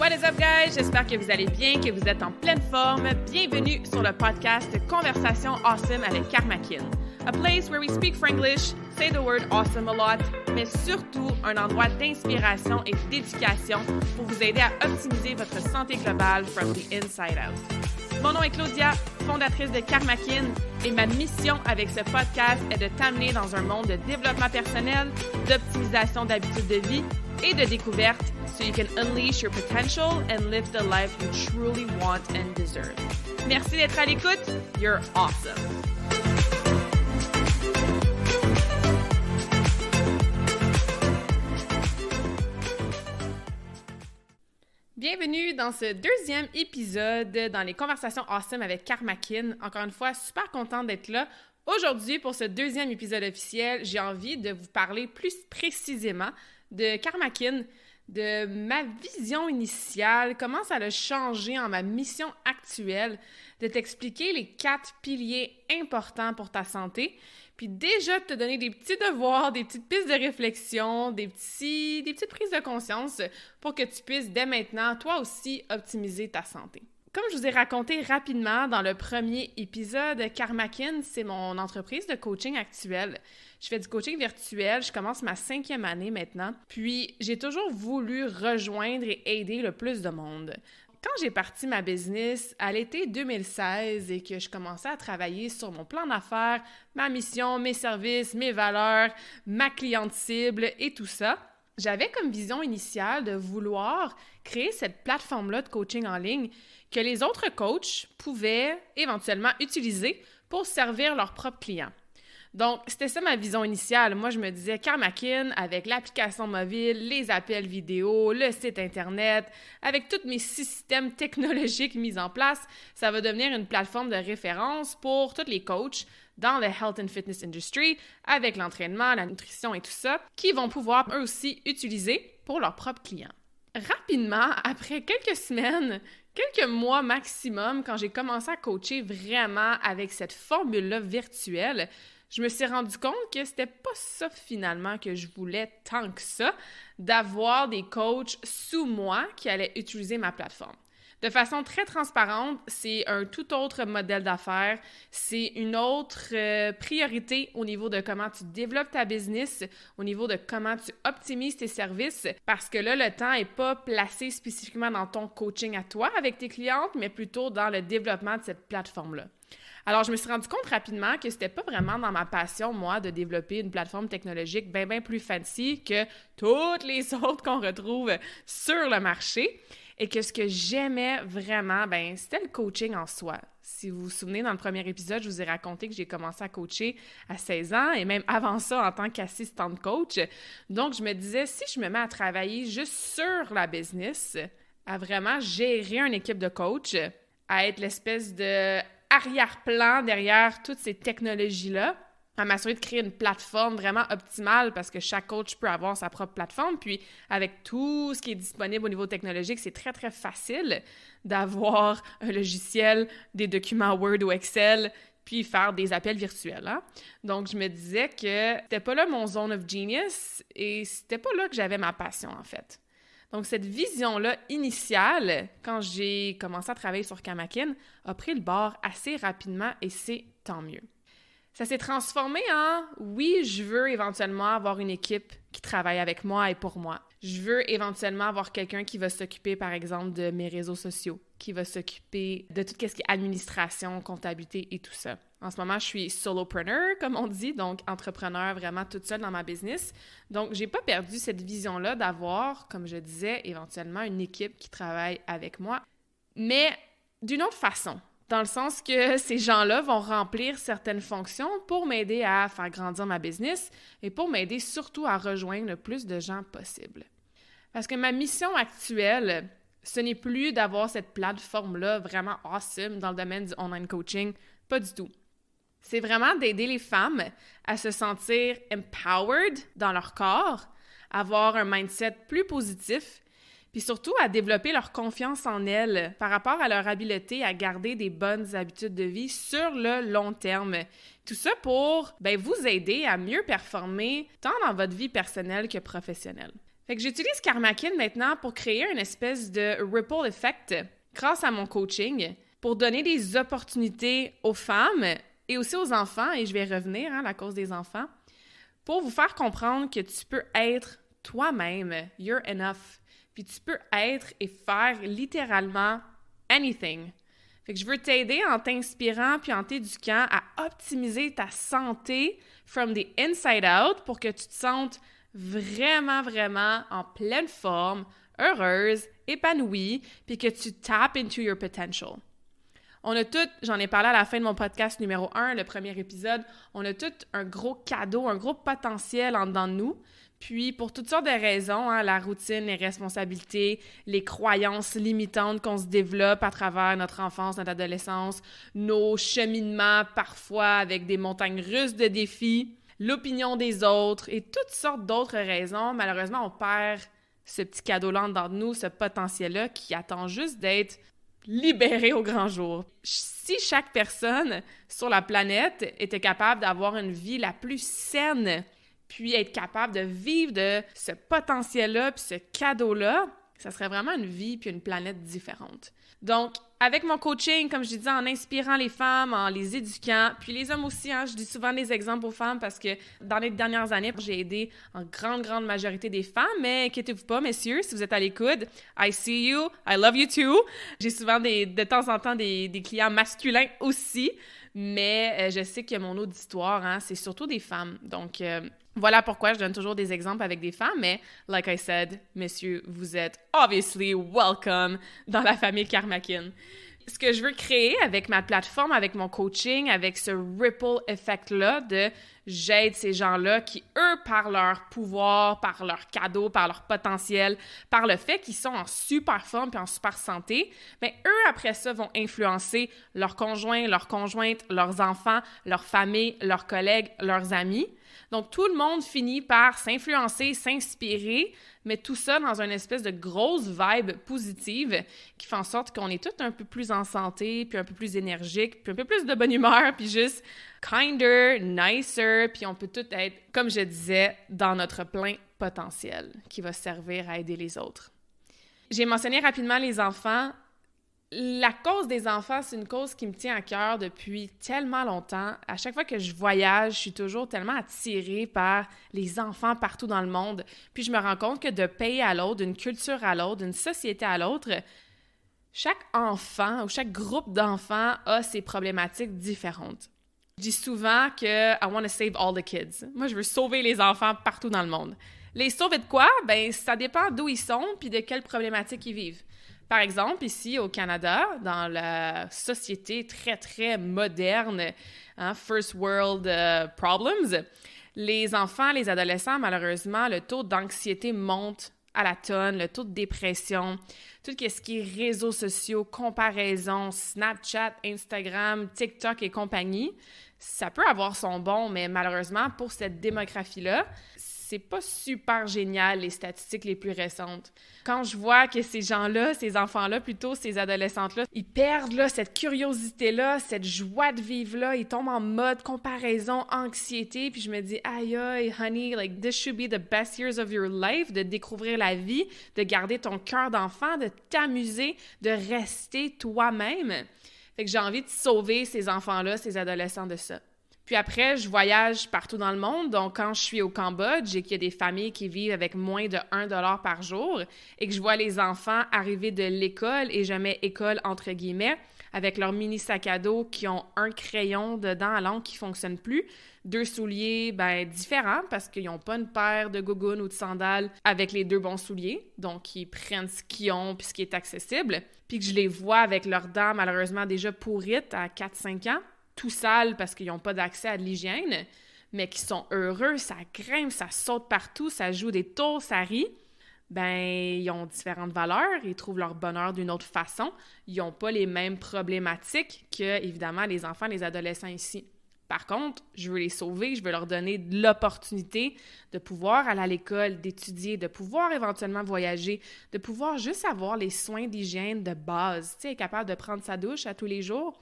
What is up, guys? J'espère que vous allez bien, que vous êtes en pleine forme. Bienvenue sur le podcast Conversation Awesome avec Karmakin. A place where we speak Franglish, say the word awesome a lot, mais surtout un endroit d'inspiration et d'éducation pour vous aider à optimiser votre santé globale from the inside out. Mon nom est Claudia, fondatrice de Karmakin, et ma mission avec ce podcast est de t'amener dans un monde de développement personnel, d'optimisation d'habitudes de vie et de découverte so you can unleash your potential and live the life you truly want and deserve. Merci d'être à l'écoute. You're awesome. Bienvenue dans ce deuxième épisode dans les Conversations Awesome avec Karmakin. Encore une fois, super contente d'être là. Aujourd'hui, pour ce deuxième épisode officiel, j'ai envie de vous parler plus précisément de Karmakin, de ma vision initiale, comment ça a changé en ma mission actuelle, de t'expliquer les 4 piliers importants pour ta santé, puis déjà de te donner des petits devoirs, des petites pistes de réflexion, des petites prises de conscience pour que tu puisses dès maintenant, toi aussi, optimiser ta santé. Comme je vous ai raconté rapidement dans le premier épisode, Karmakin, c'est mon entreprise de coaching actuelle. Je fais du coaching virtuel, je commence ma 5e année maintenant, puis j'ai toujours voulu rejoindre et aider le plus de monde. Quand j'ai parti ma business à l'été 2016 et que je commençais à travailler sur mon plan d'affaires, ma mission, mes services, mes valeurs, ma cliente cible et tout ça, j'avais comme vision initiale de vouloir créer cette plateforme-là de coaching en ligne que les autres coachs pouvaient éventuellement utiliser pour servir leurs propres clients. Donc, c'était ça ma vision initiale. Moi, je me disais, Karmakin, avec l'application mobile, les appels vidéo, le site Internet, avec tous mes systèmes technologiques mis en place, ça va devenir une plateforme de référence pour tous les coachs dans le health and fitness industry, avec l'entraînement, la nutrition et tout ça, qui vont pouvoir eux aussi utiliser pour leurs propres clients. Rapidement, après quelques semaines, quelques mois maximum, quand j'ai commencé à coacher vraiment avec cette formule-là virtuelle, je me suis rendu compte que c'était pas ça finalement que je voulais tant que ça, d'avoir des coachs sous moi qui allaient utiliser ma plateforme. De façon très transparente, c'est un tout autre modèle d'affaires, c'est une autre priorité au niveau de comment tu développes ta business, au niveau de comment tu optimises tes services, parce que là, le temps n'est pas placé spécifiquement dans ton coaching à toi avec tes clientes, mais plutôt dans le développement de cette plateforme-là. Alors, je me suis rendu compte rapidement que c'était pas vraiment dans ma passion, moi, de développer une plateforme technologique bien plus fancy que toutes les autres qu'on retrouve sur le marché. Et que ce que j'aimais vraiment, c'était le coaching en soi. Si vous vous souvenez, dans le premier épisode, je vous ai raconté que j'ai commencé à coacher à 16 ans et même avant ça en tant qu'assistante coach. Donc, je me disais, si je me mets à travailler juste sur la business, à vraiment gérer une équipe de coach, à être l'espèce de arrière-plan derrière toutes ces technologies-là, à m'assurer de créer une plateforme vraiment optimale parce que chaque coach peut avoir sa propre plateforme. Puis, avec tout ce qui est disponible au niveau technologique, c'est très, très facile d'avoir un logiciel, des documents Word ou Excel, puis faire des appels virtuels. Hein? Donc, je me disais que c'était pas là mon zone of genius et c'était pas là que j'avais ma passion, en fait. Donc, cette vision-là initiale, quand j'ai commencé à travailler sur Karmakin, a pris le bord assez rapidement et c'est tant mieux. Ça s'est transformé en « oui, je veux éventuellement avoir une équipe qui travaille avec moi et pour moi. Je veux éventuellement avoir quelqu'un qui va s'occuper, par exemple, de mes réseaux sociaux, qui va s'occuper de tout ce qui est administration, comptabilité et tout ça. En ce moment, je suis solopreneur, comme on dit, donc entrepreneur vraiment toute seule dans ma business. Donc, j'ai pas perdu cette vision-là d'avoir, comme je disais, éventuellement une équipe qui travaille avec moi, mais d'une autre façon. Dans le sens que ces gens-là vont remplir certaines fonctions pour m'aider à faire grandir ma business et pour m'aider surtout à rejoindre le plus de gens possible. Parce que ma mission actuelle, ce n'est plus d'avoir cette plateforme-là vraiment awesome dans le domaine du online coaching, pas du tout. C'est vraiment d'aider les femmes à se sentir empowered dans leur corps, avoir un mindset plus positif, puis surtout à développer leur confiance en elles par rapport à leur habileté à garder des bonnes habitudes de vie sur le long terme. Tout ça pour vous aider à mieux performer tant dans votre vie personnelle que professionnelle. Fait que j'utilise KarmaKin maintenant pour créer une espèce de ripple effect grâce à mon coaching pour donner des opportunités aux femmes et aussi aux enfants, et je vais revenir à la cause des enfants, pour vous faire comprendre que tu peux être toi-même, you're enough, puis tu peux être et faire littéralement anything. Fait que je veux t'aider en t'inspirant puis en t'éduquant à optimiser ta santé from the inside out pour que tu te sentes vraiment, vraiment en pleine forme, heureuse, épanouie, puis que tu tapes into your potential. On a tout, j'en ai parlé à la fin de mon podcast numéro 1, le premier épisode, on a tout un gros cadeau, un gros potentiel en dedans de nous. Puis, pour toutes sortes de raisons, la routine, les responsabilités, les croyances limitantes qu'on se développe à travers notre enfance, notre adolescence, nos cheminements parfois avec des montagnes russes de défis, l'opinion des autres et toutes sortes d'autres raisons, malheureusement, on perd ce petit cadeau-là en dedans de nous, ce potentiel-là qui attend juste d'être libéré au grand jour. Si chaque personne sur la planète était capable d'avoir une vie la plus saine, puis être capable de vivre de ce potentiel-là, puis ce cadeau-là, ça serait vraiment une vie puis une planète différente. Donc, avec mon coaching, comme je disais, en inspirant les femmes, en les éduquant, puis les hommes aussi, je dis souvent des exemples aux femmes parce que dans les dernières années, j'ai aidé en grande majorité des femmes, mais inquiétez-vous pas, messieurs, si vous êtes à l'écoute, I see you, I love you too. J'ai souvent de temps en temps des clients masculins aussi, mais je sais que mon auditoire, c'est surtout des femmes. Donc, voilà pourquoi je donne toujours des exemples avec des femmes, mais like I said, messieurs, vous êtes obviously welcome dans la famille KarmaKin. Ce que je veux créer avec ma plateforme, avec mon coaching, avec ce ripple effect-là de j'aide ces gens-là qui, eux, par leur pouvoir, par leur cadeau, par leur potentiel, par le fait qu'ils sont en super forme puis en super santé, bien, eux, après ça, vont influencer leurs conjoints, leurs conjointes, leurs enfants, leurs familles, leurs collègues, leurs amis. Donc, tout le monde finit par s'influencer, s'inspirer, mais tout ça dans une espèce de grosse vibe positive qui fait en sorte qu'on est tous un peu plus en santé, puis un peu plus énergique, puis un peu plus de bonne humeur, puis juste kinder, nicer, puis on peut tous être, comme je disais, dans notre plein potentiel qui va servir à aider les autres. J'ai mentionné rapidement les enfants. La cause des enfants, c'est une cause qui me tient à cœur depuis tellement longtemps. À chaque fois que je voyage, je suis toujours tellement attirée par les enfants partout dans le monde. Puis je me rends compte que de pays à l'autre, d'une culture à l'autre, d'une société à l'autre, chaque enfant ou chaque groupe d'enfants a ses problématiques différentes. Je dis souvent que I want to save all the kids. Moi, je veux sauver les enfants partout dans le monde. Les sauver de quoi? Ben, ça dépend d'où ils sont puis de quelles problématiques ils vivent. Par exemple, ici au Canada, dans la société très moderne, first world problems, les enfants, les adolescents, malheureusement, le taux d'anxiété monte à la tonne, le taux de dépression, tout ce qui est réseaux sociaux, comparaison, Snapchat, Instagram, TikTok et compagnie, ça peut avoir son bon, mais malheureusement, pour cette démographie-là, c'est pas super génial, les statistiques les plus récentes. Quand je vois que ces gens-là, ces enfants-là, plutôt ces adolescentes-là, ils perdent là, cette curiosité-là, cette joie de vivre-là, ils tombent en mode comparaison, anxiété, puis je me dis « Aïe, aïe, honey, like this should be the best years of your life », de découvrir la vie, de garder ton cœur d'enfant, de t'amuser, de rester toi-même. Fait que j'ai envie de sauver ces enfants-là, ces adolescents de ça. Puis après, je voyage partout dans le monde. Donc, quand je suis au Cambodge et qu'il y a des familles qui vivent avec moins de 1 $ par jour et que je vois les enfants arriver de l'école, et je mets « école » entre guillemets, avec leur mini sac à dos qui ont un crayon dedans à l'encre qui ne fonctionne plus, 2 souliers différents parce qu'ils n'ont pas une paire de gougounes ou de sandales avec les 2 bons souliers. Donc, ils prennent ce qu'ils ont puis ce qui est accessible. Puis que je les vois avec leurs dents malheureusement déjà pourrites à 4-5 ans, tout sales parce qu'ils n'ont pas d'accès à de l'hygiène, mais qui sont heureux, ça grimpe, ça saute partout, ça joue des tours, ça rit. Ben, ils ont différentes valeurs, ils trouvent leur bonheur d'une autre façon. Ils n'ont pas les mêmes problématiques que, évidemment, les enfants, les adolescents ici. Par contre, je veux les sauver, je veux leur donner de l'opportunité de pouvoir aller à l'école, d'étudier, de pouvoir éventuellement voyager, de pouvoir juste avoir les soins d'hygiène de base, tu sais, être capable de prendre sa douche à tous les jours.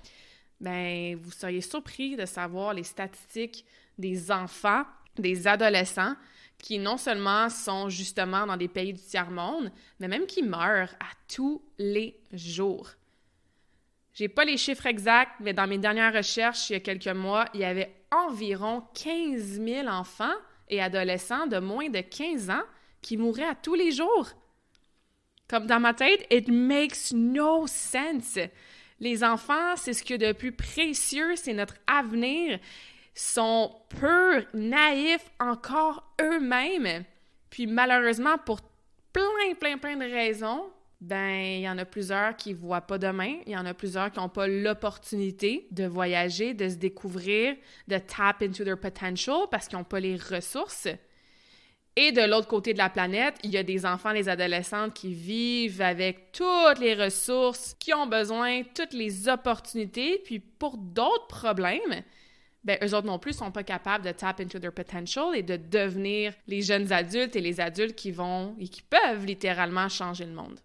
Ben, vous seriez surpris de savoir les statistiques des enfants, des adolescents qui non seulement sont justement dans des pays du tiers-monde, mais même qui meurent à tous les jours. J'ai pas les chiffres exacts, mais dans mes dernières recherches, il y a quelques mois, il y avait environ 15 000 enfants et adolescents de moins de 15 ans qui mouraient à tous les jours. Comme dans ma tête, it makes no sense. Les enfants, c'est ce qu'il y a de plus précieux, c'est notre avenir. Ils sont purs, naïfs, encore eux-mêmes. Puis malheureusement, pour plein de raisons, il y en a plusieurs qui ne voient pas demain. Il y en a plusieurs qui n'ont pas l'opportunité de voyager, de se découvrir, de tap into their potential parce qu'ils n'ont pas les ressources. Et de l'autre côté de la planète, il y a des enfants, des adolescentes qui vivent avec toutes les ressources, qui ont besoin, toutes les opportunités, puis pour d'autres problèmes, eux autres non plus sont pas capables de tap into their potential et de devenir les jeunes adultes et les adultes qui vont et qui peuvent littéralement changer le monde.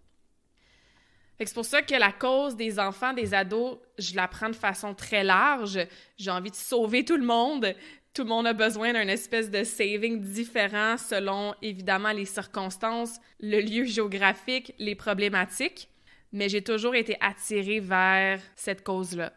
C'est pour ça que la cause des enfants, des ados, je la prends de façon très large. J'ai envie de sauver tout le monde. Tout le monde a besoin d'un espèce de saving différent selon, évidemment, les circonstances, le lieu géographique, les problématiques. Mais j'ai toujours été attirée vers cette cause-là.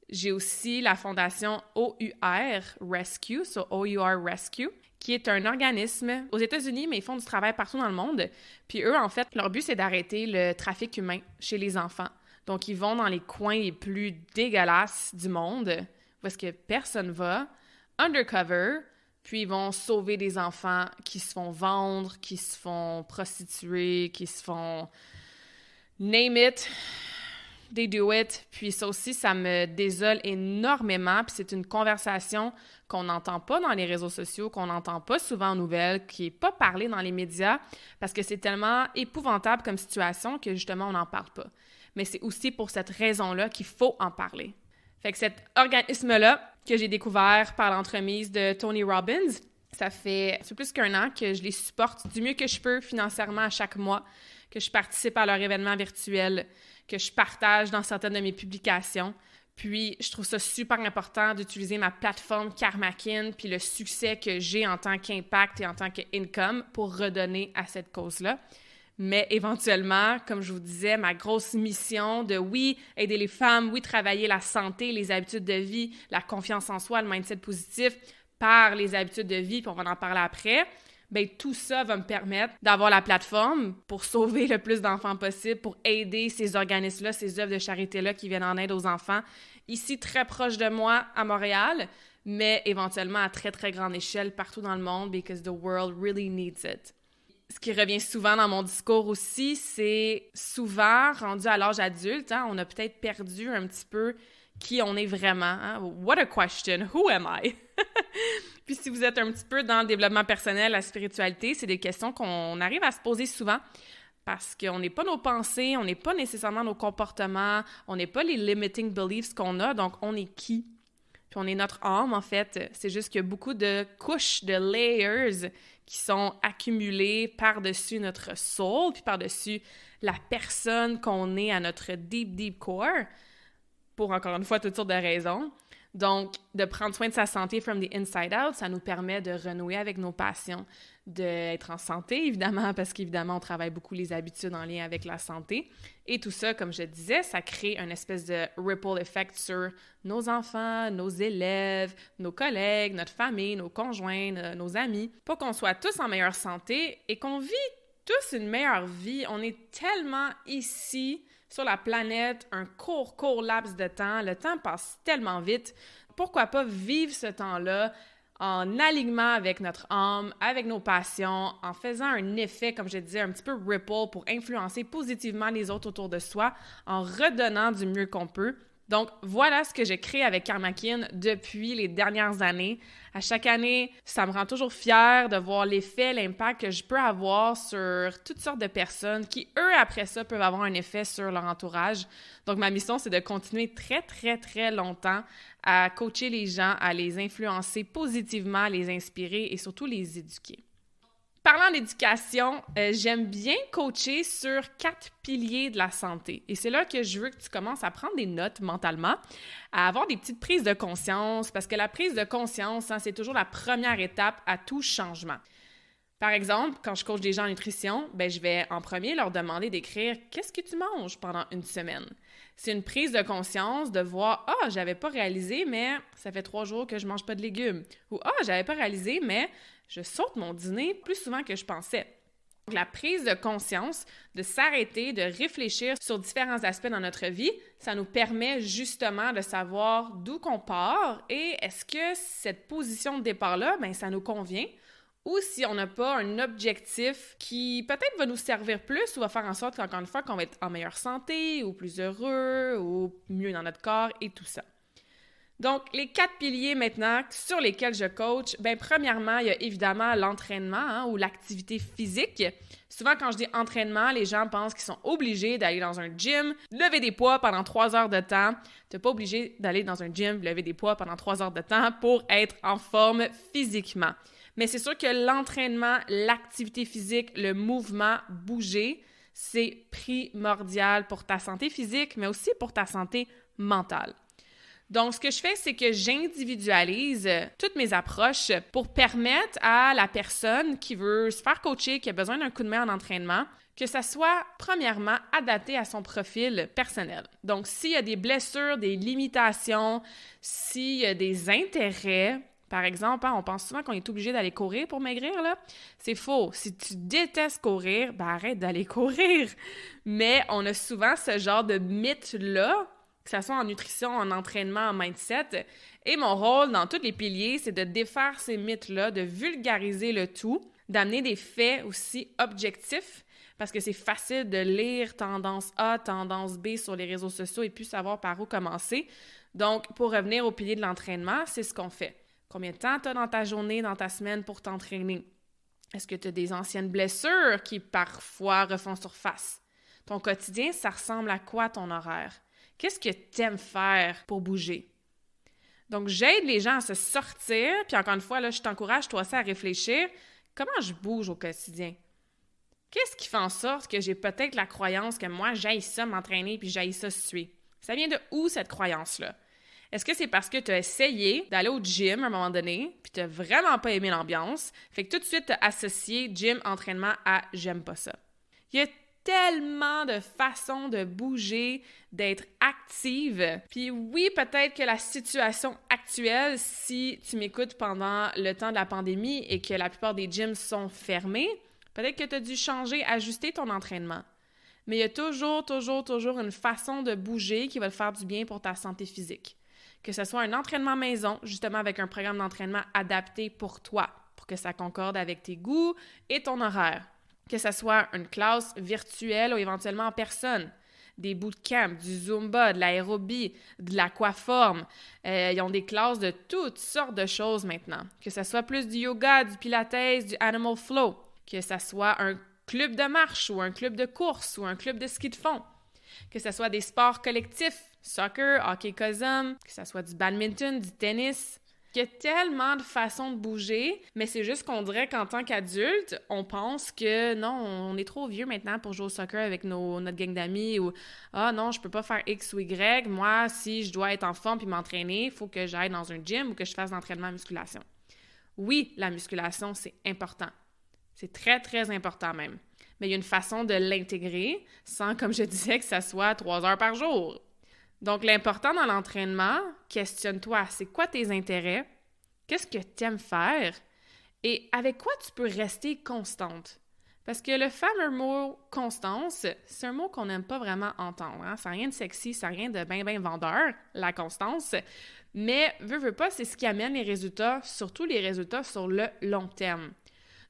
J'ai aussi la fondation OUR Rescue, OUR Rescue, qui est un organisme aux États-Unis, mais ils font du travail partout dans le monde. Puis eux, en fait, leur but, c'est d'arrêter le trafic humain chez les enfants. Donc, ils vont dans les coins les plus dégueulasses du monde, où est-ce que personne va, undercover, puis ils vont sauver des enfants qui se font vendre, qui se font prostituer, qui se font name it, they do it. Puis ça aussi, ça me désole énormément, puis c'est une conversation qu'on n'entend pas dans les réseaux sociaux, qu'on n'entend pas souvent en nouvelles, qui n'est pas parlée dans les médias, parce que c'est tellement épouvantable comme situation que justement, on n'en parle pas. Mais c'est aussi pour cette raison-là qu'il faut en parler. Fait que cet organisme-là, que j'ai découvert par l'entremise de Tony Robbins, ça fait plus qu'1 an que je les supporte du mieux que je peux financièrement à chaque mois, que je participe à leurs événements virtuels, que je partage dans certaines de mes publications. Puis, je trouve ça super important d'utiliser ma plateforme Karmakin puis le succès que j'ai en tant qu'impact et en tant qu'income pour redonner à cette cause-là. Mais éventuellement, comme je vous disais, ma grosse mission de, oui, aider les femmes, oui, travailler la santé, les habitudes de vie, la confiance en soi, le mindset positif par les habitudes de vie, puis on va en parler après, tout ça va me permettre d'avoir la plateforme pour sauver le plus d'enfants possible, pour aider ces organismes-là, ces œuvres de charité-là qui viennent en aide aux enfants, ici très proche de moi, à Montréal, mais éventuellement à très, très grande échelle partout dans le monde, because the world really needs it. Ce qui revient souvent dans mon discours aussi, c'est souvent, rendu à l'âge adulte, on a peut-être perdu un petit peu qui on est vraiment. What a question! Who am I? Puis si vous êtes un petit peu dans le développement personnel, la spiritualité, c'est des questions qu'on arrive à se poser souvent parce qu'on n'est pas nos pensées, on n'est pas nécessairement nos comportements, on n'est pas les limiting beliefs qu'on a, donc on est qui? Puis on est notre âme, en fait. C'est juste qu'il y a beaucoup de couches, de layers qui sont accumulées par-dessus notre soul, puis par-dessus la personne qu'on est à notre deep core, pour, encore une fois, toutes sortes de raisons. Donc, de prendre soin de sa santé from the inside out, ça nous permet de renouer avec nos passions, d'être en santé, évidemment, parce qu'évidemment, on travaille beaucoup les habitudes en lien avec la santé. Et tout ça, comme je disais, ça crée une espèce de ripple effect sur nos enfants, nos élèves, nos collègues, notre famille, nos conjoints, nos amis, pour qu'on soit tous en meilleure santé et qu'on vit tous une meilleure vie. On est tellement ici sur la planète, un court laps de temps. Le temps passe tellement vite. Pourquoi pas vivre ce temps-là en alignement avec notre âme, avec nos passions, en faisant un effet, comme je disais, un petit peu ripple pour influencer positivement les autres autour de soi, en redonnant du mieux qu'on peut. Donc, voilà ce que j'ai créé avec Karmakin depuis les dernières années. À chaque année, ça me rend toujours fière de voir l'effet, l'impact que je peux avoir sur toutes sortes de personnes qui, eux, après ça, peuvent avoir un effet sur leur entourage. Donc, ma mission, c'est de continuer très, très, très longtemps à coacher les gens, à les influencer positivement, à les inspirer et surtout les éduquer. Parlant d'éducation, j'aime bien coacher sur 4 piliers de la santé. Et c'est là que je veux que tu commences à prendre des notes mentalement, à avoir des petites prises de conscience, parce que la prise de conscience, c'est toujours la première étape à tout changement. Par exemple, quand je coach des gens en nutrition, je vais en premier leur demander d'écrire « Qu'est-ce que tu manges pendant une semaine? » C'est une prise de conscience de voir « Ah, j'avais pas réalisé, mais ça fait 3 jours que je mange pas de légumes. » Ou « Ah, j'avais pas réalisé, mais je saute mon dîner plus souvent que je pensais. » Donc, la prise de conscience, de s'arrêter, de réfléchir sur différents aspects dans notre vie, ça nous permet justement de savoir d'où qu'on part et est-ce que cette position de départ-là, ça nous convient ou si on n'a pas un objectif qui peut-être va nous servir plus ou va faire en sorte qu'encore une fois, qu'on va être en meilleure santé ou plus heureux ou mieux dans notre corps et tout ça. Donc, les 4 piliers maintenant sur lesquels je coach, premièrement, il y a évidemment l'entraînement ou l'activité physique. Souvent, quand je dis entraînement, les gens pensent qu'ils sont obligés d'aller dans un gym, lever des poids pendant 3 heures de temps. Tu n'es pas obligé d'aller dans un gym, lever des poids pendant 3 heures de temps pour être en forme physiquement. Mais c'est sûr que l'entraînement, l'activité physique, le mouvement, bouger, c'est primordial pour ta santé physique, mais aussi pour ta santé mentale. Donc, ce que je fais, c'est que j'individualise toutes mes approches pour permettre à la personne qui veut se faire coacher, qui a besoin d'un coup de main en entraînement, que ça soit, premièrement, adapté à son profil personnel. Donc, s'il y a des blessures, des limitations, s'il y a des intérêts, par exemple, on pense souvent qu'on est obligé d'aller courir pour maigrir, là. C'est faux. Si tu détestes courir, arrête d'aller courir. Mais on a souvent ce genre de mythe-là, que ce soit en nutrition, en entraînement, en mindset. Et mon rôle dans tous les piliers, c'est de défaire ces mythes-là, de vulgariser le tout, d'amener des faits aussi objectifs, parce que c'est facile de lire tendance A, tendance B sur les réseaux sociaux et puis savoir par où commencer. Donc, pour revenir au pilier de l'entraînement, c'est ce qu'on fait. Combien de temps tu as dans ta journée, dans ta semaine pour t'entraîner? Est-ce que tu as des anciennes blessures qui parfois refont surface? Ton quotidien, ça ressemble à quoi ton horaire? Qu'est-ce que tu aimes faire pour bouger? Donc, j'aide les gens à se sortir, puis encore une fois, là, je t'encourage toi aussi à réfléchir. Comment je bouge au quotidien? Qu'est-ce qui fait en sorte que j'ai peut-être la croyance que moi, j'haïs ça m'entraîner puis j'haïs ça suer? Ça vient de où cette croyance-là? Est-ce que c'est parce que tu as essayé d'aller au gym à un moment donné puis tu n'as vraiment pas aimé l'ambiance? Fait que tout de suite, tu as associé gym, entraînement à « j'aime pas ça ». Il y a tellement de façons de bouger, d'être active. Puis oui, peut-être que la situation actuelle, si tu m'écoutes pendant le temps de la pandémie et que la plupart des gyms sont fermés, peut-être que tu as dû changer, ajuster ton entraînement. Mais il y a toujours une façon de bouger qui va te faire du bien pour ta santé physique. Que ce soit un entraînement maison, justement avec un programme d'entraînement adapté pour toi, pour que ça concorde avec tes goûts et ton horaire. Que ce soit une classe virtuelle ou éventuellement en personne, des bootcamps, du Zumba, de l'aérobie, de l'aquaforme. Ils ont des classes de toutes sortes de choses maintenant. Que ce soit plus du yoga, du pilates, du animal flow. Que ce soit un club de marche ou un club de course ou un club de ski de fond. Que ce soit des sports collectifs, soccer, hockey cosum, que ce soit du badminton, du tennis. Il y a tellement de façons de bouger, mais c'est juste qu'on dirait qu'en tant qu'adulte, on pense que non, on est trop vieux maintenant pour jouer au soccer avec notre gang d'amis ou « Ah non, je peux pas faire X ou Y, moi, si je dois être en forme puis m'entraîner, il faut que j'aille dans un gym ou que je fasse d'entraînement à musculation. » Oui, la musculation, c'est important. C'est très, très important même. Mais il y a une façon de l'intégrer sans, comme je disais, que ça soit 3 heures par jour. Donc, l'important dans l'entraînement, questionne-toi, c'est quoi tes intérêts? Qu'est-ce que tu aimes faire? Et avec quoi tu peux rester constante? Parce que le fameux mot « constance », c'est un mot qu'on n'aime pas vraiment entendre. Hein? Ça n'a rien de sexy, ça n'a rien de bien vendeur, la constance. Mais, veux pas, c'est ce qui amène les résultats, surtout les résultats sur le long terme.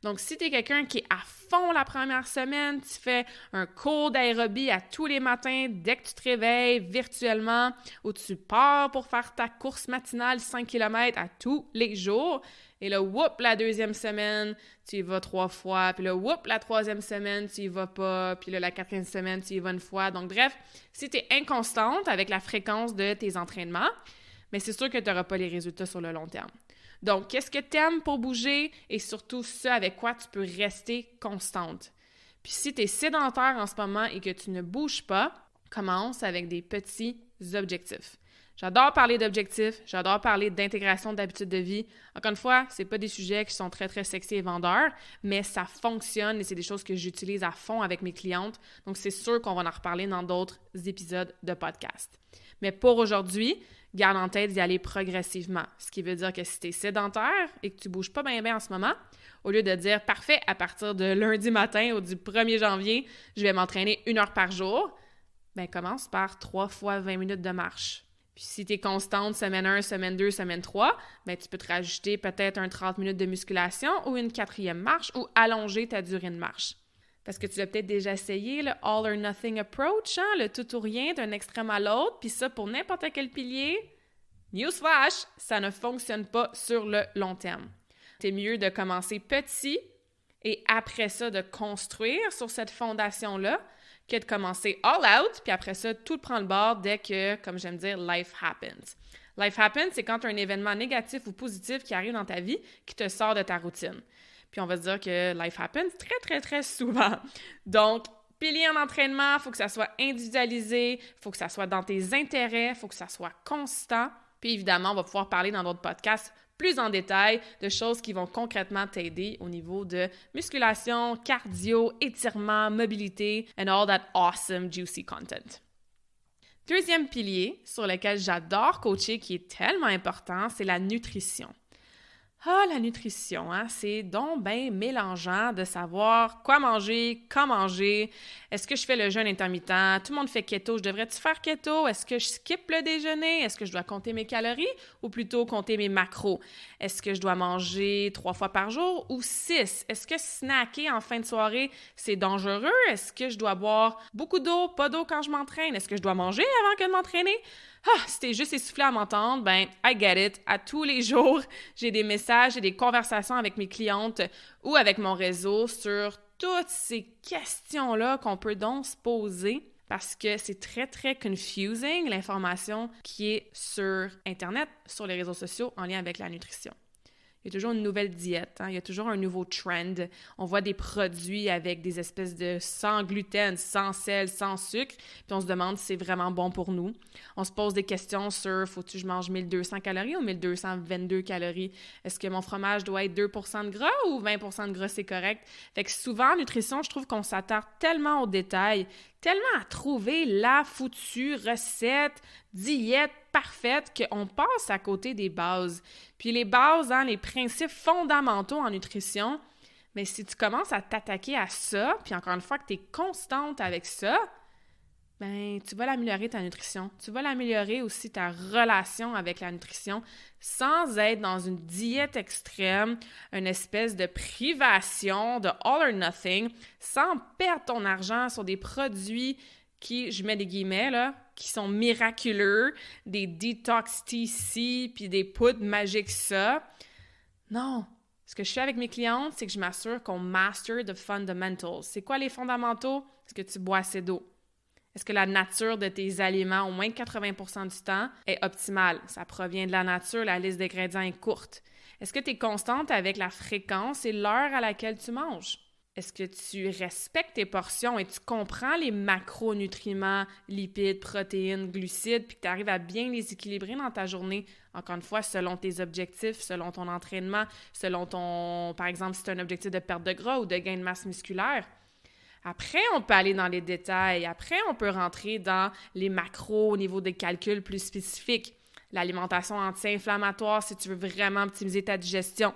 Donc, si tu es quelqu'un qui est à fond la première semaine, tu fais un cours d'aérobie à tous les matins dès que tu te réveilles virtuellement ou tu pars pour faire ta course matinale 5 km à tous les jours et là, whoop, la deuxième semaine, tu y vas 3 fois, puis là, whoop, la troisième semaine, tu y vas pas, puis là, la quatrième semaine, tu y vas 1 fois. Donc, bref, si tu es inconstante avec la fréquence de tes entraînements, mais c'est sûr que tu n'auras pas les résultats sur le long terme. Donc, qu'est-ce que tu aimes pour bouger et surtout ce avec quoi tu peux rester constante. Puis si tu es sédentaire en ce moment et que tu ne bouges pas, commence avec des petits objectifs. J'adore parler d'objectifs, j'adore parler d'intégration d'habitudes de vie. Encore une fois, c'est pas des sujets qui sont très, très sexy et vendeurs, mais ça fonctionne et c'est des choses que j'utilise à fond avec mes clientes. Donc, c'est sûr qu'on va en reparler dans d'autres épisodes de podcast. Mais pour aujourd'hui, garde en tête d'y aller progressivement. Ce qui veut dire que si tu es sédentaire et que tu bouges pas bien en ce moment, au lieu de dire « Parfait, à partir de lundi matin ou du 1er janvier, je vais m'entraîner 1 heure par jour », bien, commence par 3 fois 20 minutes de marche. Puis si tu es constante semaine 1, semaine 2, semaine 3, bien, tu peux te rajouter peut-être un 30 minutes de musculation ou une 4e marche ou allonger ta durée de marche. Parce que tu l'as peut-être déjà essayé, le all or nothing approach, hein? Le tout ou rien d'un extrême à l'autre, puis ça pour n'importe quel pilier. Newsflash, ça ne fonctionne pas sur le long terme. C'est mieux de commencer petit et après ça de construire sur cette fondation-là que de commencer all out, puis après ça, tout prend le bord dès que, comme j'aime dire, life happens. Life happens, c'est quand tu as un événement négatif ou positif qui arrive dans ta vie qui te sort de ta routine. Puis on va se dire que life happens très, très, très souvent. Donc, pilier en entraînement, il faut que ça soit individualisé, il faut que ça soit dans tes intérêts, il faut que ça soit constant. Puis évidemment, on va pouvoir parler dans d'autres podcasts plus en détail de choses qui vont concrètement t'aider au niveau de musculation, cardio, étirement, mobilité, and all that awesome, juicy content. Deuxième pilier sur lequel j'adore coacher, qui est tellement important, c'est la nutrition. Ah, la nutrition, hein? C'est donc bien mélangeant de savoir quoi manger, quand manger. Est-ce que je fais le jeûne intermittent? Tout le monde fait keto. Je devrais-tu faire keto? Est-ce que je skip le déjeuner? Est-ce que je dois compter mes calories ou plutôt compter mes macros? Est-ce que je dois manger 3 fois par jour ou 6? Est-ce que snacker en fin de soirée, c'est dangereux? Est-ce que je dois boire beaucoup d'eau, pas d'eau quand je m'entraîne? Est-ce que je dois manger avant que de m'entraîner? Ah, si t'es juste essoufflé à m'entendre, ben, I get it. À tous les jours, j'ai des messages et des conversations avec mes clientes ou avec mon réseau sur toutes ces questions-là qu'on peut donc se poser parce que c'est très, très confusing, l'information qui est sur Internet, sur les réseaux sociaux en lien avec la nutrition. Il y a toujours une nouvelle diète, hein? Il y a toujours un nouveau trend. On voit des produits avec des espèces de sans gluten, sans sel, sans sucre, puis on se demande si c'est vraiment bon pour nous. On se pose des questions sur « Faut-tu que je mange 1200 calories ou 1222 calories? Est-ce que mon fromage doit être 2% de gras ou 20% de gras, c'est correct? » Fait que souvent, en nutrition, je trouve qu'on s'attarde tellement aux détails, tellement à trouver la foutue recette, diète parfaite qu'on passe à côté des bases. Puis les bases, hein, les principes fondamentaux en nutrition, mais si tu commences à t'attaquer à ça, puis encore une fois que tu es constante avec ça, ben tu vas l'améliorer ta nutrition. Tu vas l'améliorer aussi ta relation avec la nutrition sans être dans une diète extrême, une espèce de privation, de all or nothing, sans perdre ton argent sur des produits qui, je mets des guillemets là, qui sont miraculeux, des detox TC, puis des poudres magiques ça. Non! Ce que je fais avec mes clientes, c'est que je m'assure qu'on master the fundamentals. C'est quoi les fondamentaux? Est-ce que tu bois assez d'eau? Est-ce que la nature de tes aliments, au moins 80% du temps, est optimale? Ça provient de la nature, la liste d'ingrédients est courte. Est-ce que tu es constante avec la fréquence et l'heure à laquelle tu manges? Est-ce que tu respectes tes portions et tu comprends les macronutriments, lipides, protéines, glucides, puis que tu arrives à bien les équilibrer dans ta journée, encore une fois, selon tes objectifs, selon ton entraînement, selon ton, par exemple, si tu as un objectif de perte de gras ou de gain de masse musculaire? Après, on peut aller dans les détails. Après, on peut rentrer dans les macros au niveau des calculs plus spécifiques. L'alimentation anti-inflammatoire si tu veux vraiment optimiser ta digestion.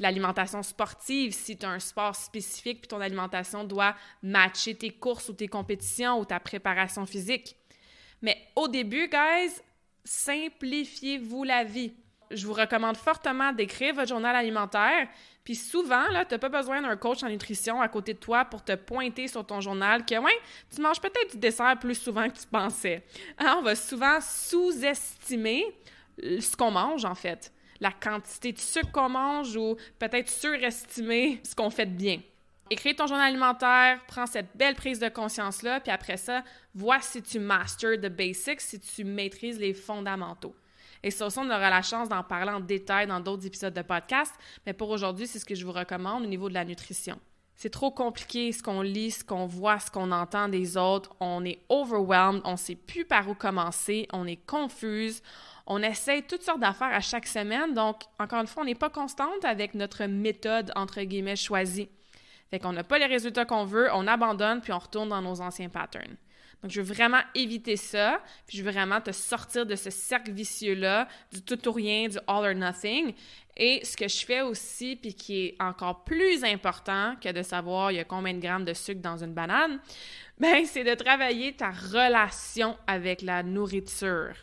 L'alimentation sportive, si tu as un sport spécifique puis ton alimentation doit matcher tes courses ou tes compétitions ou ta préparation physique. Mais au début, guys, simplifiez-vous la vie. Je vous recommande fortement d'écrire votre journal alimentaire. Puis souvent, là, tu n'as pas besoin d'un coach en nutrition à côté de toi pour te pointer sur ton journal que, ouais, tu manges peut-être du dessert plus souvent que tu pensais. Hein, on va souvent sous-estimer ce qu'on mange, en fait. La quantité de sucre qu'on mange ou peut-être surestimer ce qu'on fait de bien. Écris ton journal alimentaire, prends cette belle prise de conscience-là, puis après ça, vois si tu master the basics, si tu maîtrises les fondamentaux. Et ça aussi, on aura la chance d'en parler en détail dans d'autres épisodes de podcast, mais pour aujourd'hui, c'est ce que je vous recommande au niveau de la nutrition. C'est trop compliqué ce qu'on lit, ce qu'on voit, ce qu'on entend des autres. On est overwhelmed, on ne sait plus par où commencer, on est confuse. On essaie toutes sortes d'affaires à chaque semaine. Donc, encore une fois, on n'est pas constante avec notre méthode, entre guillemets, choisie. Fait qu'on n'a pas les résultats qu'on veut, on abandonne, puis on retourne dans nos anciens patterns. Donc, je veux vraiment éviter ça, puis je veux vraiment te sortir de ce cercle vicieux-là, du tout ou rien, du all or nothing. Et ce que je fais aussi, puis qui est encore plus important que de savoir il y a combien de grammes de sucre dans une banane, ben c'est de travailler ta relation avec la nourriture.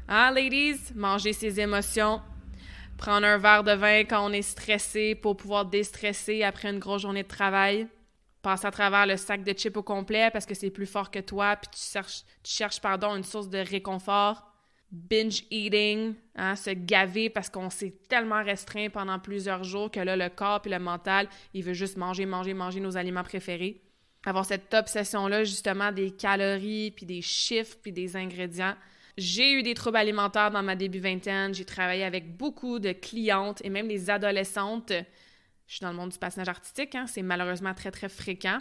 Hein, ladies? Manger ses émotions, prendre un verre de vin quand on est stressé pour pouvoir déstresser après une grosse journée de travail. Passer à travers le sac de chips au complet parce que c'est plus fort que toi, puis tu cherches une source de réconfort. Binge eating, hein, se gaver parce qu'on s'est tellement restreint pendant plusieurs jours que là, le corps et le mental, il veut juste manger nos aliments préférés. Avoir cette obsession-là, justement, des calories, puis des chiffres, puis des ingrédients. J'ai eu des troubles alimentaires dans ma début vingtaine. J'ai travaillé avec beaucoup de clientes et même des adolescentes. Je suis dans le monde du patinage artistique, hein, c'est malheureusement très, très fréquent,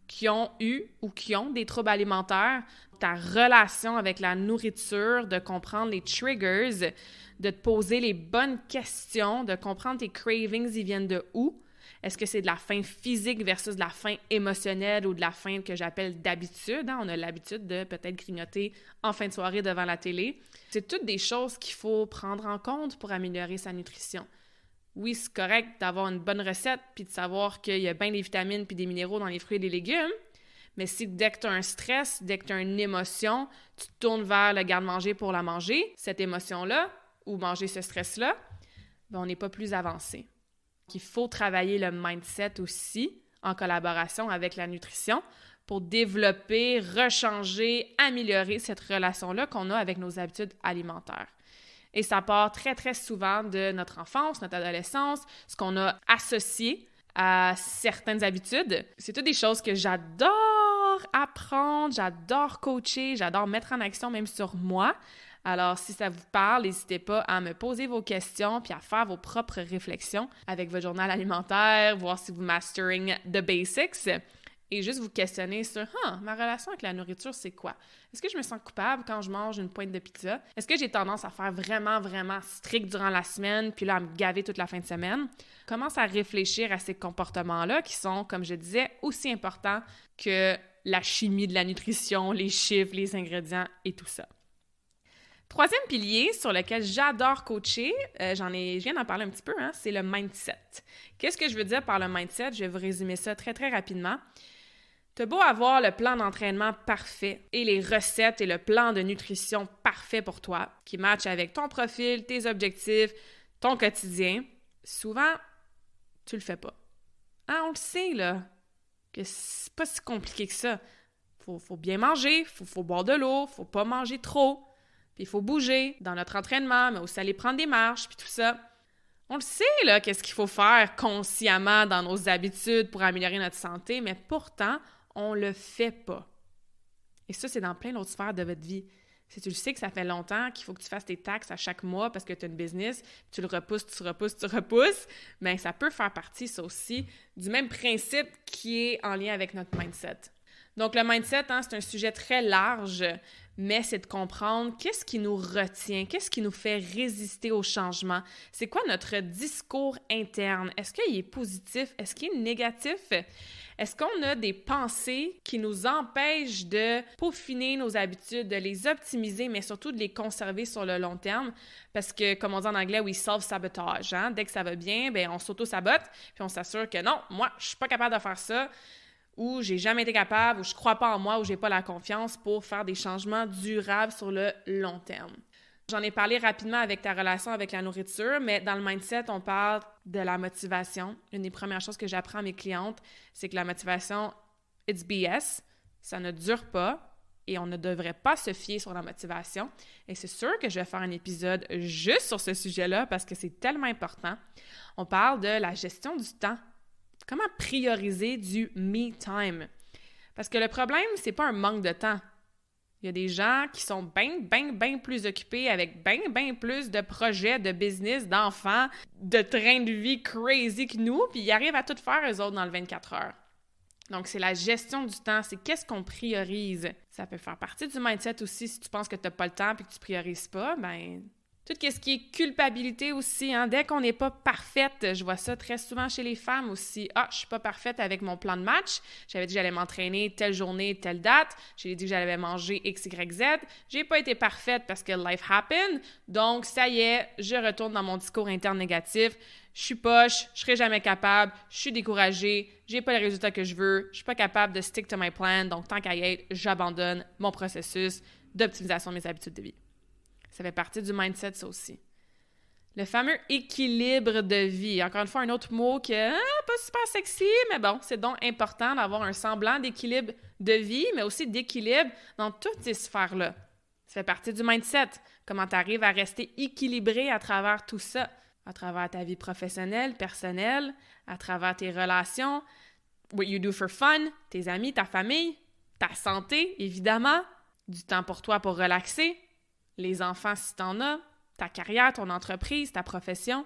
qui ont eu ou qui ont des troubles alimentaires. Ta relation avec la nourriture, de comprendre les triggers, de te poser les bonnes questions, de comprendre tes cravings, ils viennent de où? Est-ce que c'est de la faim physique versus de la faim émotionnelle ou de la faim que j'appelle d'habitude? Hein? On a l'habitude de peut-être grignoter en fin de soirée devant la télé. C'est toutes des choses qu'il faut prendre en compte pour améliorer sa nutrition. Oui, c'est correct d'avoir une bonne recette puis de savoir qu'il y a bien des vitamines puis des minéraux dans les fruits et les légumes, mais si dès que tu as un stress, dès que tu as une émotion, tu te tournes vers le garde-manger pour la manger, cette émotion-là, ou manger ce stress-là, ben on n'est pas plus avancé. Donc, il faut travailler le mindset aussi en collaboration avec la nutrition pour développer, rechanger, améliorer cette relation-là qu'on a avec nos habitudes alimentaires. Et ça part très, très souvent de notre enfance, notre adolescence, ce qu'on a associé à certaines habitudes. C'est toutes des choses que j'adore apprendre, j'adore coacher, j'adore mettre en action même sur moi. Alors, si ça vous parle, n'hésitez pas à me poser vos questions puis à faire vos propres réflexions avec votre journal alimentaire, voir si vous mastering the basics. Et juste vous questionner sur « ma relation avec la nourriture, c'est quoi? Est-ce que je me sens coupable quand je mange une pointe de pizza? Est-ce que j'ai tendance à faire vraiment, vraiment strict durant la semaine puis là, à me gaver toute la fin de semaine? » Commence à réfléchir à ces comportements-là qui sont, comme je disais, aussi importants que la chimie de la nutrition, les chiffres, les ingrédients et tout ça. Troisième pilier sur lequel j'adore coacher, je viens d'en parler un petit peu, hein, c'est le mindset. Qu'est-ce que je veux dire par le mindset? Je vais vous résumer ça très, très rapidement. T'as beau avoir le plan d'entraînement parfait et les recettes et le plan de nutrition parfait pour toi, qui matchent avec ton profil, tes objectifs, ton quotidien, souvent, tu le fais pas. Ah, on le sait, là, que c'est pas si compliqué que ça. Faut bien manger, faut boire de l'eau, faut pas manger trop, puis il faut bouger dans notre entraînement, mais aussi aller prendre des marches, puis tout ça. On le sait, là, qu'est-ce qu'il faut faire consciemment dans nos habitudes pour améliorer notre santé, mais pourtant, on le fait pas. Et ça, c'est dans plein d'autres sphères de votre vie. Si tu le sais que ça fait longtemps qu'il faut que tu fasses tes taxes à chaque mois parce que tu as une business, tu le repousses, bien, ça peut faire partie, ça aussi, du même principe qui est en lien avec notre mindset. Donc, le mindset, hein, c'est un sujet très large, mais c'est de comprendre qu'est-ce qui nous retient, qu'est-ce qui nous fait résister au changement. C'est quoi notre discours interne? Est-ce qu'il est positif? Est-ce qu'il est négatif? Est-ce qu'on a des pensées qui nous empêchent de peaufiner nos habitudes, de les optimiser, mais surtout de les conserver sur le long terme? Parce que, comme on dit en anglais, we self-sabotage. Hein? Dès que ça va bien, bien, on s'auto-sabote, puis on s'assure que non, moi, je suis pas capable de faire ça, ou j'ai jamais été capable, ou je crois pas en moi, ou j'ai pas la confiance pour faire des changements durables sur le long terme. J'en ai parlé rapidement avec ta relation avec la nourriture, mais dans le mindset, on parle de la motivation. Une des premières choses que j'apprends à mes clientes, c'est que la motivation, it's BS, ça ne dure pas et on ne devrait pas se fier sur la motivation. Et c'est sûr que je vais faire un épisode juste sur ce sujet-là parce que c'est tellement important. On parle de la gestion du temps. Comment prioriser du me time? Parce que le problème, c'est pas un manque de temps. Il y a des gens qui sont bien plus occupés avec bien plus de projets, de business, d'enfants, de train de vie crazy que nous, puis ils arrivent à tout faire, eux autres, dans le 24 heures. Donc, c'est la gestion du temps, c'est qu'est-ce qu'on priorise. Ça peut faire partie du mindset aussi, si tu penses que tu n'as pas le temps et que tu priorises pas, ben tout ce qui est culpabilité aussi, hein. Dès qu'on n'est pas parfaite, je vois ça très souvent chez les femmes aussi. Ah, je suis pas parfaite avec mon plan de match. J'avais dit que j'allais m'entraîner telle journée, telle date. J'ai dit que j'allais manger X, Y, Z. J'ai pas été parfaite parce que life happened. Donc, ça y est, je retourne dans mon discours interne négatif. Je suis poche, je serai jamais capable, je suis découragée, j'ai pas les résultats que je veux, je suis pas capable de stick to my plan. Donc, tant qu'à y être, j'abandonne mon processus d'optimisation de mes habitudes de vie. Ça fait partie du mindset, ça aussi. Le fameux équilibre de vie. Encore une fois, un autre mot que pas super sexy, mais bon, c'est donc important d'avoir un semblant d'équilibre de vie, mais aussi d'équilibre dans toutes ces sphères-là. Ça fait partie du mindset. Comment tu arrives à rester équilibré à travers tout ça, à travers ta vie professionnelle, personnelle, à travers tes relations, what you do for fun, tes amis, ta famille, ta santé, évidemment, du temps pour toi pour relaxer, les enfants si t'en as, ta carrière, ton entreprise, ta profession.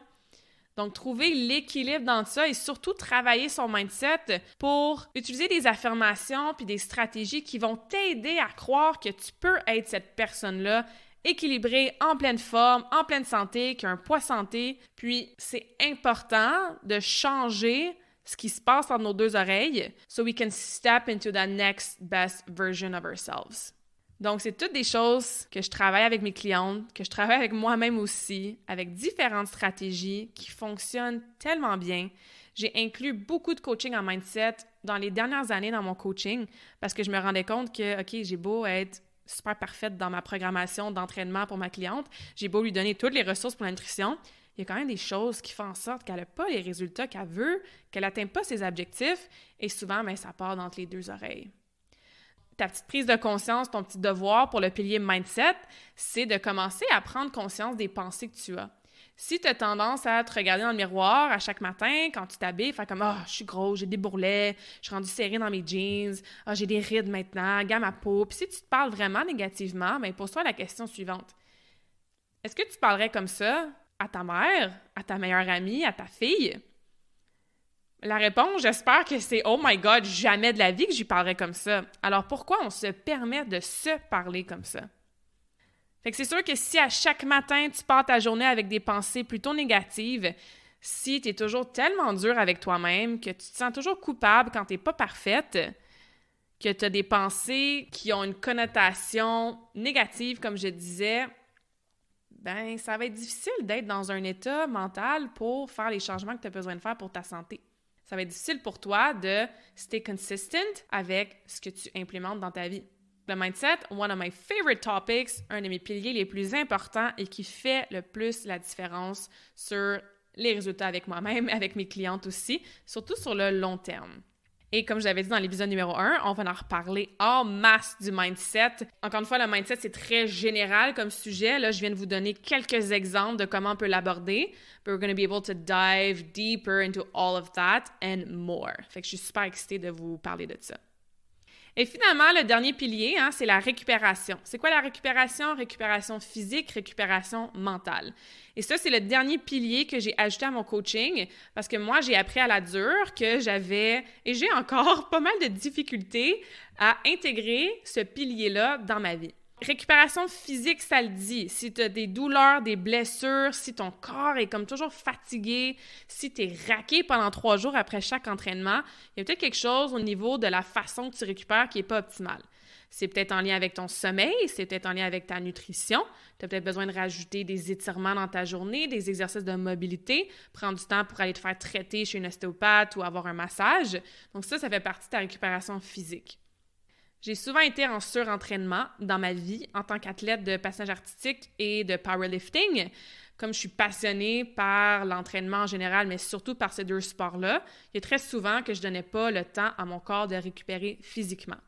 Donc, trouver l'équilibre dans ça et surtout travailler son mindset pour utiliser des affirmations puis des stratégies qui vont t'aider à croire que tu peux être cette personne-là équilibrée, en pleine forme, en pleine santé, qui a un poids santé. Puis, c'est important de changer ce qui se passe entre nos deux oreilles so we can step into that next best version of ourselves. Donc, c'est toutes des choses que je travaille avec mes clientes, que je travaille avec moi-même aussi, avec différentes stratégies qui fonctionnent tellement bien. J'ai inclus beaucoup de coaching en mindset dans les dernières années dans mon coaching parce que je me rendais compte que, OK, j'ai beau être super parfaite dans ma programmation d'entraînement pour ma cliente, j'ai beau lui donner toutes les ressources pour la nutrition, il y a quand même des choses qui font en sorte qu'elle n'a pas les résultats qu'elle veut, qu'elle n'atteint pas ses objectifs et souvent, bien, ça part d'entre les deux oreilles. Ta petite prise de conscience, ton petit devoir pour le pilier mindset, c'est de commencer à prendre conscience des pensées que tu as. Si tu as tendance à te regarder dans le miroir à chaque matin, quand tu t'habilles, faire comme « Ah, je suis grosse, j'ai des bourrelets, je suis rendue serrée dans mes jeans, ah, j'ai des rides maintenant, regarde ma peau. » Puis si tu te parles vraiment négativement, bien, pose-toi la question suivante. Est-ce que tu parlerais comme ça à ta mère, à ta meilleure amie, à ta fille? La réponse, j'espère que c'est « Oh my God, jamais de la vie que j'y parlerais comme ça. » Alors pourquoi on se permet de se parler comme ça? Fait que c'est sûr que si à chaque matin, tu pars ta journée avec des pensées plutôt négatives, si tu es toujours tellement dur avec toi-même, que tu te sens toujours coupable quand tu n'es pas parfaite, que tu as des pensées qui ont une connotation négative, comme je disais, ben ça va être difficile d'être dans un état mental pour faire les changements que tu as besoin de faire pour ta santé. Ça va être difficile pour toi de stay consistent avec ce que tu implémentes dans ta vie. Le mindset, one of my favorite topics, un de mes piliers les plus importants et qui fait le plus la différence sur les résultats avec moi-même, avec mes clientes aussi, surtout sur le long terme. Et comme je l'avais dit dans l'épisode numéro 1, on va en reparler en masse du mindset. Encore une fois, le mindset, c'est très général comme sujet. Là, je viens de vous donner quelques exemples de comment on peut l'aborder. But we're going to be able to dive deeper into all of that and more. Fait que je suis super excitée de vous parler de ça. Et finalement, le dernier pilier, c'est la récupération. C'est quoi la récupération? Récupération physique, récupération mentale. Et ça, c'est le dernier pilier que j'ai ajouté à mon coaching parce que moi, j'ai appris à la dure que j'avais, et j'ai encore pas mal de difficultés à intégrer ce pilier-là dans ma vie. Récupération physique, ça le dit. Si tu as des douleurs, des blessures, si ton corps est comme toujours fatigué, si tu es raqué pendant 3 jours après chaque entraînement, il y a peut-être quelque chose au niveau de la façon que tu récupères qui n'est pas optimale. C'est peut-être en lien avec ton sommeil, c'est peut-être en lien avec ta nutrition. Tu as peut-être besoin de rajouter des étirements dans ta journée, des exercices de mobilité, prendre du temps pour aller te faire traiter chez une ostéopathe ou avoir un massage. Donc ça fait partie de ta récupération physique. J'ai souvent été en surentraînement dans ma vie en tant qu'athlète de patinage artistique et de powerlifting. Comme je suis passionnée par l'entraînement en général, mais surtout par ces 2 sports-là, il y a très souvent que je ne donnais pas le temps à mon corps de récupérer physiquement.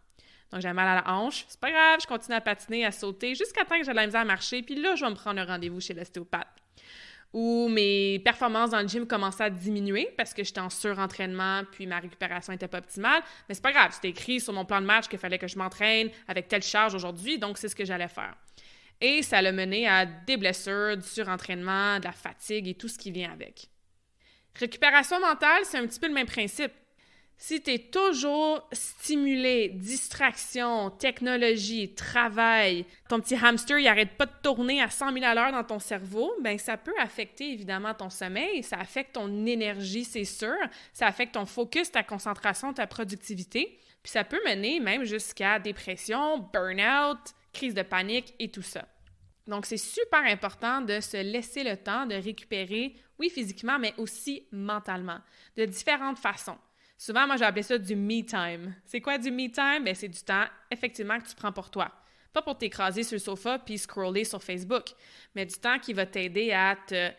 Donc, j'avais mal à la hanche. C'est pas grave, je continue à patiner, à sauter jusqu'à temps que j'ai de la misère à marcher. Puis là, je vais me prendre un rendez-vous chez l'ostéopathe. Où mes performances dans le gym commençaient à diminuer parce que j'étais en surentraînement puis ma récupération n'était pas optimale. Mais c'est pas grave, c'était écrit sur mon plan de match qu'il fallait que je m'entraîne avec telle charge aujourd'hui, donc c'est ce que j'allais faire. Et ça l'a mené à des blessures, du surentraînement, de la fatigue et tout ce qui vient avec. Récupération mentale, c'est un petit peu le même principe. Si tu es toujours stimulé, distraction, technologie, travail, ton petit hamster, il n'arrête pas de tourner à 100 000 à l'heure dans ton cerveau, bien, ça peut affecter évidemment ton sommeil, ça affecte ton énergie, c'est sûr, ça affecte ton focus, ta concentration, ta productivité, puis ça peut mener même jusqu'à dépression, burn-out, crise de panique et tout ça. Donc, c'est super important de se laisser le temps de récupérer, oui, physiquement, mais aussi mentalement, de différentes façons. Souvent, moi, j'ai appelé ça du me time. C'est quoi du me time? Bien, c'est du temps, effectivement, que tu prends pour toi. Pas pour t'écraser sur le sofa puis scroller sur Facebook, mais du temps qui va t'aider à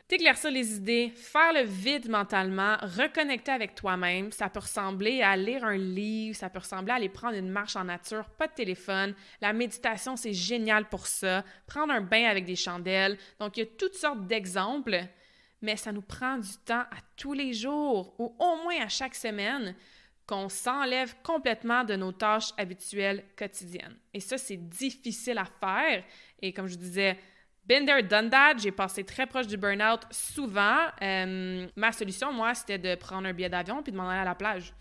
t'éclaircir les idées, faire le vide mentalement, reconnecter avec toi-même. Ça peut ressembler à lire un livre, ça peut ressembler à aller prendre une marche en nature, pas de téléphone. La méditation, c'est génial pour ça. Prendre un bain avec des chandelles. Donc, il y a toutes sortes d'exemples. Mais ça nous prend du temps à tous les jours ou au moins à chaque semaine qu'on s'enlève complètement de nos tâches habituelles quotidiennes. Et ça, c'est difficile à faire. Et comme je vous disais, been there, done that, j'ai passé très proche du burn-out souvent. Ma solution, moi, c'était de prendre un billet d'avion puis de m'en aller à la plage.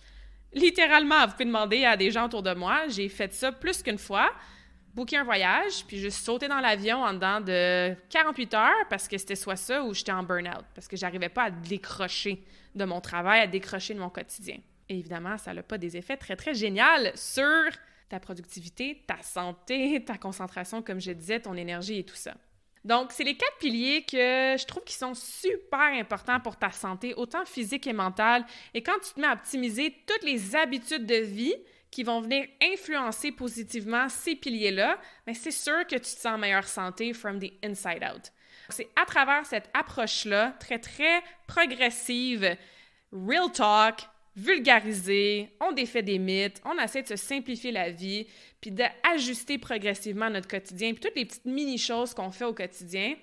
Littéralement, vous pouvez demander à des gens autour de moi. J'ai fait ça plus qu'une fois. Booker un voyage, puis juste sauter dans l'avion en dedans de 48 heures parce que c'était soit ça ou j'étais en burn-out, parce que j'arrivais pas à décrocher de mon travail, à décrocher de mon quotidien. Et évidemment, ça n'a pas des effets très, très géniaux sur ta productivité, ta santé, ta concentration, comme je disais, ton énergie et tout ça. Donc, c'est les 4 piliers que je trouve qui sont super importants pour ta santé, autant physique et mentale. Et quand tu te mets à optimiser toutes les habitudes de vie qui vont venir influencer positivement ces piliers-là, bien, c'est sûr que tu te sens en meilleure santé from the inside out. C'est à travers cette approche-là, très, très progressive, real talk, vulgarisée, on défait des mythes, on essaie de se simplifier la vie, puis d'ajuster progressivement notre quotidien, puis toutes les petites mini-choses qu'on fait au quotidien,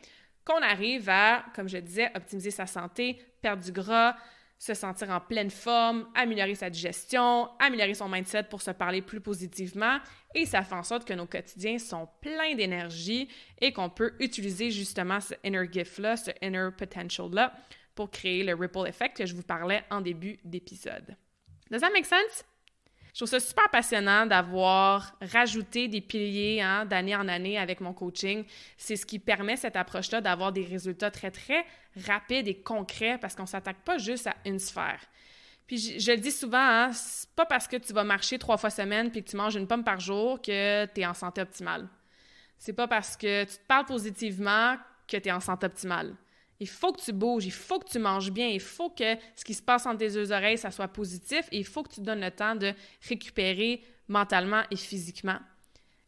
qu'on arrive à, comme je disais, optimiser sa santé, perdre du gras, se sentir en pleine forme, améliorer sa digestion, améliorer son mindset pour se parler plus positivement et ça fait en sorte que nos quotidiens sont pleins d'énergie et qu'on peut utiliser justement ce inner gift-là, ce inner potential-là pour créer le ripple effect que je vous parlais en début d'épisode. Does that make sense? Je trouve ça super passionnant d'avoir rajouté des piliers d'année en année avec mon coaching. C'est ce qui permet cette approche-là d'avoir des résultats très, très rapides et concrets parce qu'on ne s'attaque pas juste à une sphère. Puis je le dis souvent, c'est pas parce que tu vas marcher 3 fois semaine puis que tu manges une pomme par jour que tu es en santé optimale. C'est pas parce que tu te parles positivement que tu es en santé optimale. Il faut que tu bouges, il faut que tu manges bien, il faut que ce qui se passe entre tes deux oreilles, ça soit positif et il faut que tu te donnes le temps de récupérer mentalement et physiquement.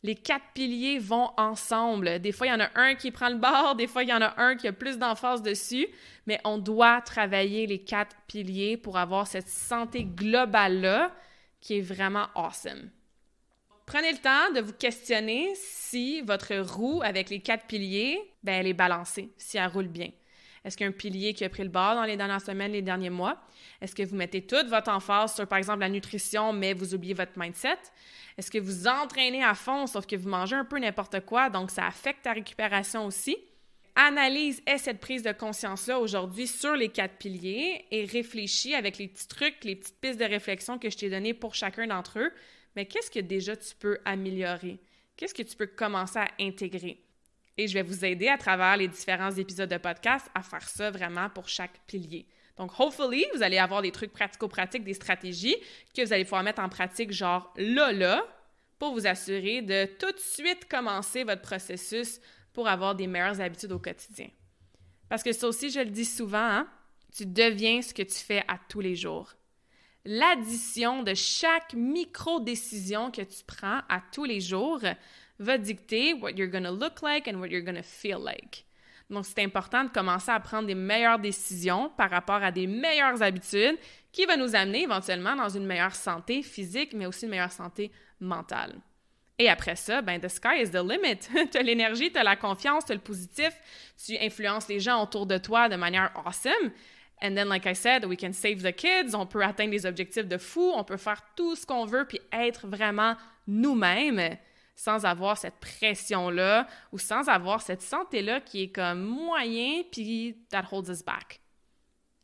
Les 4 piliers vont ensemble. Des fois, il y en a un qui prend le bord, des fois, il y en a un qui a plus d'emphase dessus, mais on doit travailler les 4 piliers pour avoir cette santé globale-là qui est vraiment awesome. Prenez le temps de vous questionner si votre roue avec les 4 piliers, ben elle est balancée, si elle roule bien. Est-ce qu'il y a un pilier qui a pris le bord dans les dernières semaines, les derniers mois? Est-ce que vous mettez toute votre emphase sur, par exemple, la nutrition, mais vous oubliez votre mindset? Est-ce que vous entraînez à fond, sauf que vous mangez un peu n'importe quoi, donc ça affecte ta récupération aussi? Analyse cette prise de conscience-là aujourd'hui sur les 4 piliers et réfléchis avec les petits trucs, les petites pistes de réflexion que je t'ai données pour chacun d'entre eux. Mais qu'est-ce que déjà tu peux améliorer? Qu'est-ce que tu peux commencer à intégrer? Et je vais vous aider à travers les différents épisodes de podcast à faire ça vraiment pour chaque pilier. Donc, hopefully, vous allez avoir des trucs pratico-pratiques, des stratégies que vous allez pouvoir mettre en pratique genre là, pour vous assurer de tout de suite commencer votre processus pour avoir des meilleures habitudes au quotidien. Parce que ça aussi, je le dis souvent, tu deviens ce que tu fais à tous les jours. L'addition de chaque micro-décision que tu prends à tous les jours va dicter what you're going to look like and what you're going to feel like. Donc, c'est important de commencer à prendre des meilleures décisions par rapport à des meilleures habitudes qui va nous amener éventuellement dans une meilleure santé physique, mais aussi une meilleure santé mentale. Et après ça, ben, the sky is the limit. Tu as l'énergie, tu as la confiance, tu as le positif, tu influences les gens autour de toi de manière awesome. And then, like I said, we can save the kids, on peut atteindre des objectifs de fou, on peut faire tout ce qu'on veut puis être vraiment nous-mêmes sans avoir cette pression-là ou sans avoir cette santé-là qui est comme moyen puis that holds us back.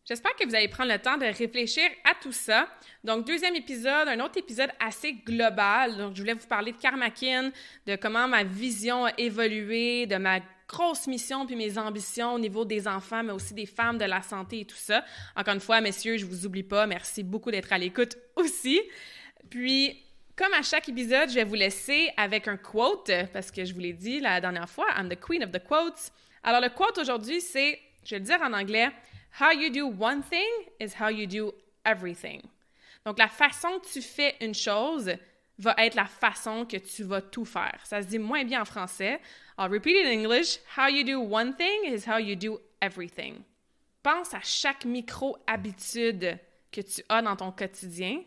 J'espère que vous allez prendre le temps de réfléchir à tout ça. Donc, deuxième épisode, un autre épisode assez global. Donc, je voulais vous parler de Karmakin, de comment ma vision a évolué, de ma grosse mission puis mes ambitions au niveau des enfants, mais aussi des femmes, de la santé et tout ça. Encore une fois, messieurs, je vous oublie pas. Merci beaucoup d'être à l'écoute aussi. Puis, comme à chaque épisode, je vais vous laisser avec un quote, parce que je vous l'ai dit la dernière fois, I'm the queen of the quotes. Alors, le quote aujourd'hui, c'est, je vais le dire en anglais, « How you do one thing is how you do everything ». Donc, la façon que tu fais une chose va être la façon que tu vas tout faire. Ça se dit moins bien en français. I'll repeat it in English. « How you do one thing is how you do everything ». Pense à chaque micro-habitude que tu as dans ton quotidien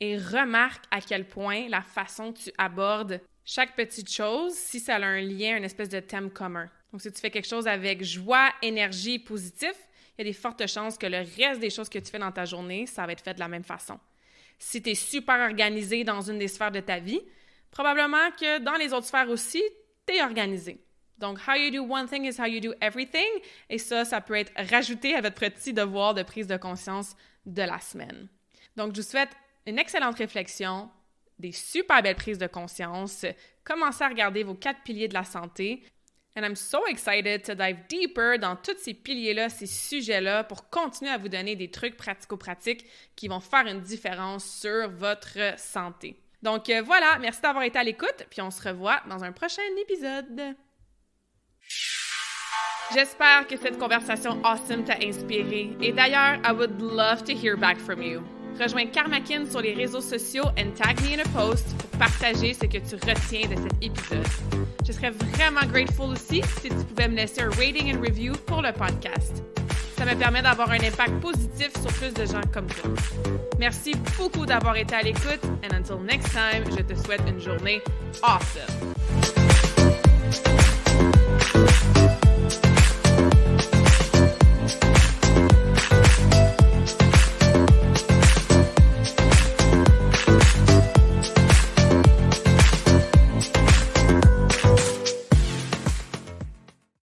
et remarque à quel point la façon que tu abordes chaque petite chose, si ça a un lien, une espèce de thème commun. Donc, si tu fais quelque chose avec joie, énergie, positif, il y a des fortes chances que le reste des choses que tu fais dans ta journée, ça va être fait de la même façon. Si tu es super organisé dans une des sphères de ta vie, probablement que dans les autres sphères aussi, tu es organisé. Donc, how you do one thing is how you do everything. Et ça peut être rajouté à votre petit devoir de prise de conscience de la semaine. Donc, je vous souhaite une excellente réflexion, des super belles prises de conscience. Commencez à regarder vos 4 piliers de la santé. And I'm so excited to dive deeper dans tous ces piliers-là, ces sujets-là, pour continuer à vous donner des trucs pratico-pratiques qui vont faire une différence sur votre santé. Donc voilà, merci d'avoir été à l'écoute, puis on se revoit dans un prochain épisode. J'espère que cette conversation awesome t'a inspiré. Et d'ailleurs, I would love to hear back from you. Rejoins Karmakin sur les réseaux sociaux and tag me in a post pour partager ce que tu retiens de cet épisode. Je serais vraiment grateful aussi si tu pouvais me laisser un rating and review pour le podcast. Ça me permet d'avoir un impact positif sur plus de gens comme toi. Merci beaucoup d'avoir été à l'écoute and until next time, je te souhaite une journée awesome.